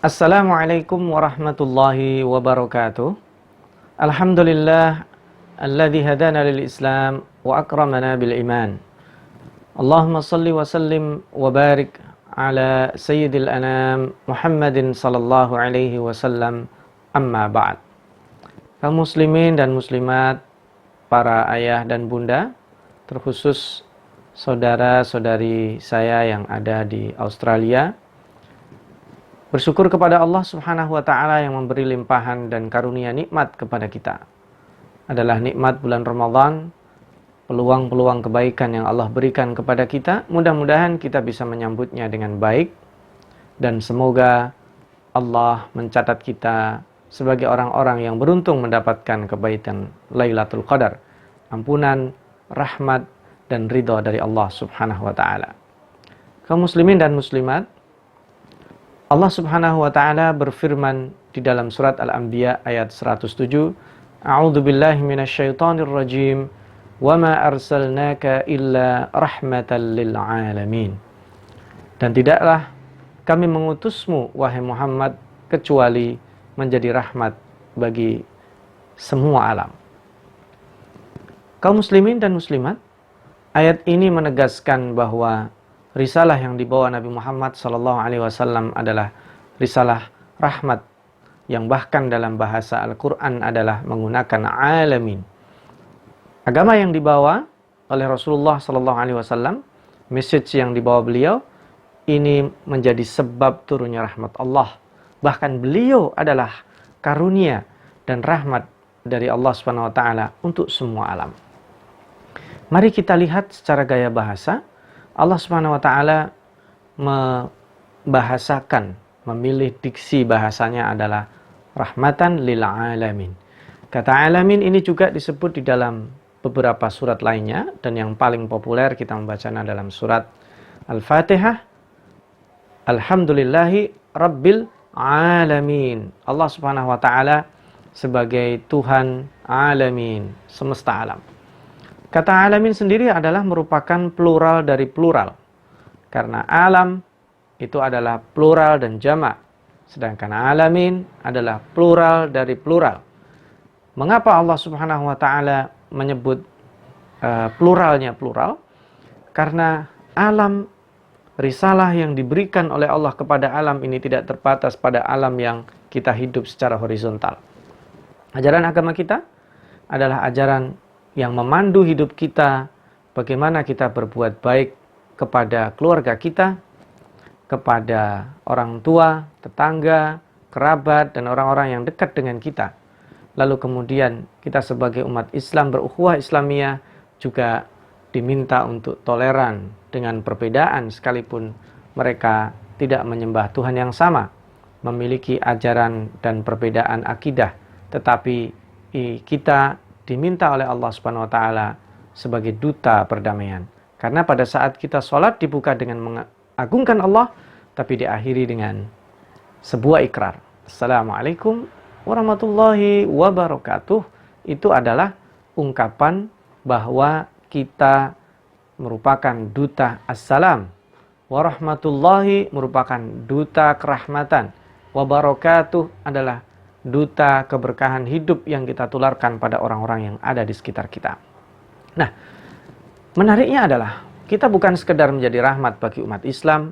Assalamualaikum warahmatullahi wabarakatuh. Alhamdulillah alladzi hadana lil Islam wa akramana bil iman. Allahumma salli wa sallim wa barik ala sayyidil anam Muhammadin sallallahu alaihi wasallam, amma ba'd. Kaum muslimin dan muslimat, para ayah dan bunda, terkhusus saudara-saudari saya yang ada di Australia, bersyukur kepada Allah Subhanahu wa Ta'ala yang memberi limpahan dan karunia nikmat kepada kita. Adalah nikmat bulan Ramadan, peluang-peluang kebaikan yang Allah berikan kepada kita. Mudah-mudahan kita bisa menyambutnya dengan baik, dan semoga Allah mencatat kita sebagai orang-orang yang beruntung mendapatkan kebaikan Lailatul Qadar, ampunan, rahmat, dan ridha dari Allah Subhanahu wa Ta'ala. Kaum muslimin dan muslimat, Allah Subhanahu wa Ta'ala berfirman di dalam surat Al-Anbiya ayat 107, A'udzu billahi minasyaitonir rajim, wa ma arsalnaka illa rahmatan lil alamin. Dan tidaklah kami mengutusmu wahai Muhammad kecuali menjadi rahmat bagi semua alam. Kaum muslimin dan muslimat, ayat ini menegaskan bahwa risalah yang dibawa Nabi Muhammad SAW adalah risalah rahmat, yang bahkan dalam bahasa Al-Quran adalah menggunakan alamin. Agama yang dibawa oleh Rasulullah SAW, message yang dibawa beliau, ini menjadi sebab turunnya rahmat Allah. Bahkan beliau adalah karunia dan rahmat dari Allah SWT untuk semua alam. Mari kita lihat secara gaya bahasa. Allah Subhanahu wa Ta'ala membahasakan, memilih diksi bahasanya adalah rahmatan lil alamin. Kata alamin ini juga disebut di dalam beberapa surat lainnya, dan yang paling populer kita membacanya dalam surat Al-Fatihah. Alhamdulillahi Rabbil alamin. Allah Subhanahu wa Ta'ala sebagai Tuhan alamin, semesta alam. Kata alamin sendiri adalah merupakan plural dari plural. Karena alam itu adalah plural dan jamak. Sedangkan alamin adalah plural dari plural. Mengapa Allah Subhanahu wa Ta'ala menyebut pluralnya plural? Karena alam, risalah yang diberikan oleh Allah kepada alam ini tidak terbatas pada alam yang kita hidup secara horizontal. Ajaran agama kita adalah ajaran yang memandu hidup kita, bagaimana kita berbuat baik kepada keluarga kita, kepada orang tua, tetangga, kerabat, dan orang-orang yang dekat dengan kita. Lalu kemudian kita sebagai umat Islam berukhuwah Islamiyah juga diminta untuk toleran dengan perbedaan, sekalipun mereka tidak menyembah Tuhan yang sama, memiliki ajaran dan perbedaan akidah, tetapi kita diminta oleh Allah Subhanahu wa Ta'ala sebagai duta perdamaian. Karena pada saat kita sholat dibuka dengan mengagungkan Allah, tapi diakhiri dengan sebuah ikrar. Assalamualaikum warahmatullahi wabarakatuh. Itu adalah ungkapan bahwa kita merupakan duta assalam. Warahmatullahi merupakan duta kerahmatan. Wabarakatuh adalah duta keberkahan hidup yang kita tularkan pada orang-orang yang ada di sekitar kita. Nah, menariknya adalah kita bukan sekedar menjadi rahmat bagi umat Islam,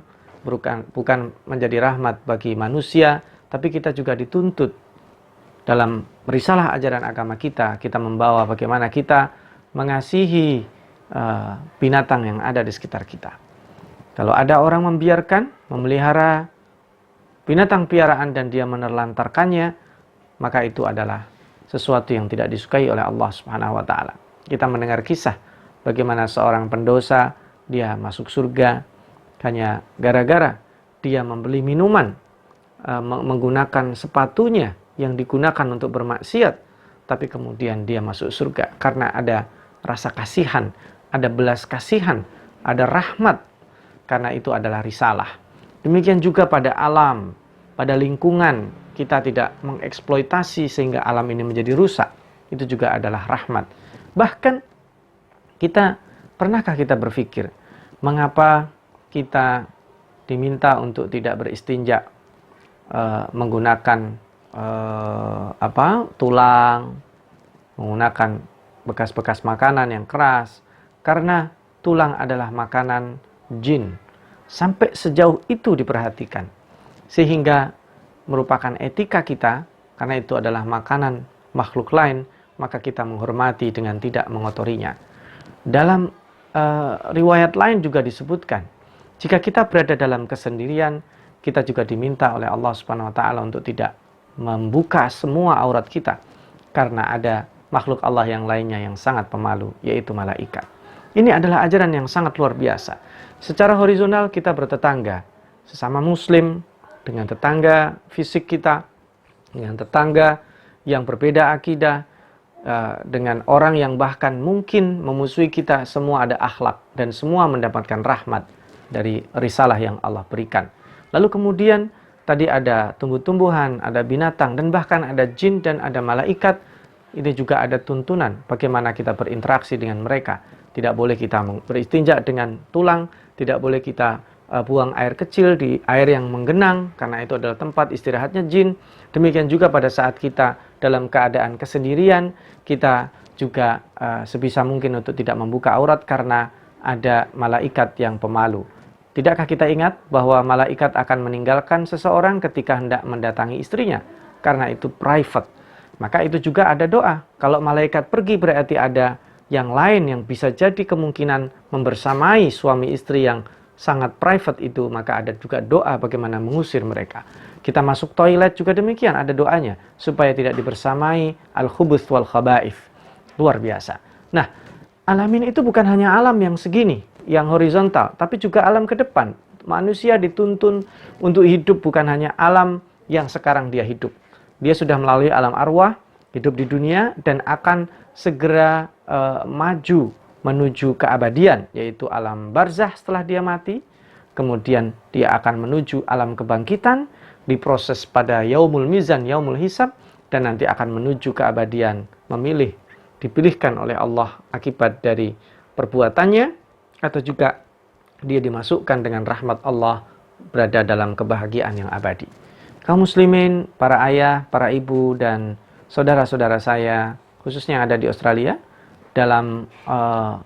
bukan menjadi rahmat bagi manusia, tapi kita juga dituntut dalam risalah ajaran agama kita membawa bagaimana kita mengasihi binatang yang ada di sekitar kita. Kalau ada orang membiarkan, memelihara binatang piaraan dan dia menelantarkannya, maka itu adalah sesuatu yang tidak disukai oleh Allah Subhanahu wa Ta'ala. Kita mendengar kisah bagaimana seorang pendosa, dia masuk surga hanya gara-gara dia membeli minuman, menggunakan sepatunya yang digunakan untuk bermaksiat, tapi kemudian dia masuk surga karena ada rasa kasihan, ada belas kasihan, ada rahmat, karena itu adalah risalah. Demikian juga pada alam, pada lingkungan, kita tidak mengeksploitasi sehingga alam ini menjadi rusak. Itu juga adalah rahmat. Bahkan pernahkah kita berpikir, mengapa kita diminta untuk tidak beristinja? menggunakan tulang, menggunakan bekas-bekas makanan yang keras, karena tulang adalah makanan jin. Sampai sejauh itu diperhatikan, sehingga merupakan etika kita, karena itu adalah makanan makhluk lain, maka kita menghormati dengan tidak mengotorinya. Dalam riwayat lain juga disebutkan, jika kita berada dalam kesendirian, kita juga diminta oleh Allah Subhanahu wa taala untuk tidak membuka semua aurat kita, karena ada makhluk Allah yang lainnya yang sangat pemalu, yaitu malaikat. Ini adalah ajaran yang sangat luar biasa. Secara horizontal kita bertetangga, sesama muslim, dengan tetangga fisik kita, dengan tetangga yang berbeda akidah, dengan orang yang bahkan mungkin memusuhi kita, semua ada akhlak dan semua mendapatkan rahmat dari risalah yang Allah berikan. Lalu kemudian tadi ada tumbuh-tumbuhan, ada binatang, dan bahkan ada jin dan ada malaikat. Ini juga ada tuntunan bagaimana kita berinteraksi dengan mereka. Tidak boleh kita beristinja dengan tulang, tidak boleh kita buang air kecil di air yang menggenang, karena itu adalah tempat istirahatnya jin. Demikian juga pada saat kita dalam keadaan kesendirian, kita juga sebisa mungkin untuk tidak membuka aurat karena ada malaikat yang pemalu. Tidakkah kita ingat bahwa malaikat akan meninggalkan seseorang ketika hendak mendatangi istrinya, karena itu private. Maka itu juga ada doa. Kalau malaikat pergi berarti ada yang lain yang bisa jadi kemungkinan membersamai suami istri yang sangat private itu, maka ada juga doa bagaimana mengusir mereka. Kita masuk toilet juga demikian, ada doanya supaya tidak dibersamai al-khubuth wal khaba'ith. Luar biasa. Nah, alamin itu bukan hanya alam yang segini, yang horizontal, tapi juga alam ke depan. Manusia dituntun untuk hidup bukan hanya alam yang sekarang dia hidup. Dia sudah melalui alam arwah, hidup di dunia, dan akan segera maju menuju keabadian, yaitu alam barzah setelah dia mati. Kemudian dia akan menuju alam kebangkitan, diproses pada yaumul mizan, yaumul hisab, dan nanti akan menuju keabadian, dipilihkan oleh Allah akibat dari perbuatannya, atau juga dia dimasukkan dengan rahmat Allah berada dalam kebahagiaan yang abadi. Kaum muslimin, para ayah, para ibu, dan saudara-saudara saya, khususnya yang ada di Australia, dalam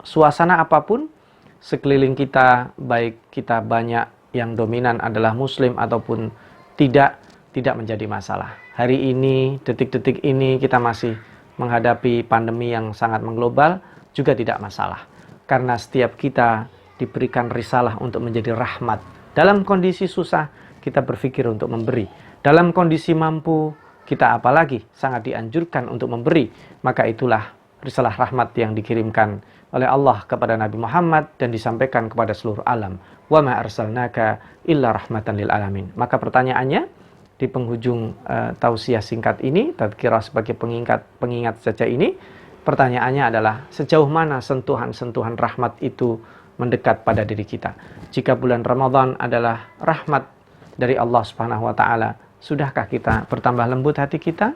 suasana apapun, sekeliling kita, baik kita banyak yang dominan adalah muslim ataupun tidak menjadi masalah. Hari ini, detik-detik ini, kita masih menghadapi pandemi yang sangat mengglobal, juga tidak masalah. Karena setiap kita diberikan risalah untuk menjadi rahmat. Dalam kondisi susah, kita berpikir untuk memberi. Dalam kondisi mampu, kita apalagi sangat dianjurkan untuk memberi. Maka itulah risalah rahmat yang dikirimkan oleh Allah kepada Nabi Muhammad dan disampaikan kepada seluruh alam. Wa ma arsalnaka illa rahmatan lil alamin. Maka pertanyaannya di penghujung tausiah singkat ini, tadzkirah sebagai pengingat saja ini, pertanyaannya adalah sejauh mana sentuhan-sentuhan rahmat itu mendekat pada diri kita. Jika bulan Ramadan adalah rahmat dari Allah Subhanahu wa taala, sudahkah kita bertambah lembut hati kita,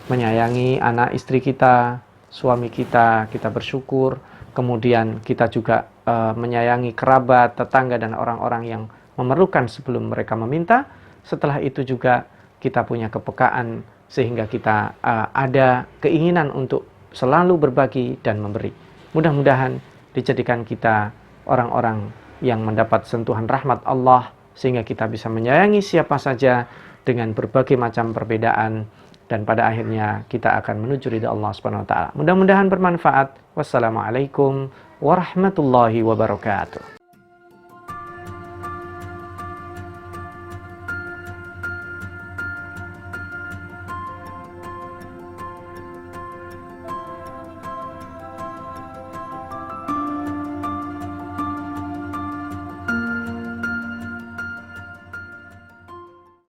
menyayangi anak istri kita, suami kita, kita bersyukur, kemudian kita juga menyayangi kerabat, tetangga, dan orang-orang yang memerlukan sebelum mereka meminta. Setelah itu juga kita punya kepekaan sehingga kita ada keinginan untuk selalu berbagi dan memberi. Mudah-mudahan dijadikan kita orang-orang yang mendapat sentuhan rahmat Allah, sehingga kita bisa menyayangi siapa saja dengan berbagai macam perbedaan, dan pada akhirnya kita akan menuju ridha Allah Subhanahu wa taala. Mudah-mudahan bermanfaat. Wassalamualaikum warahmatullahi wabarakatuh.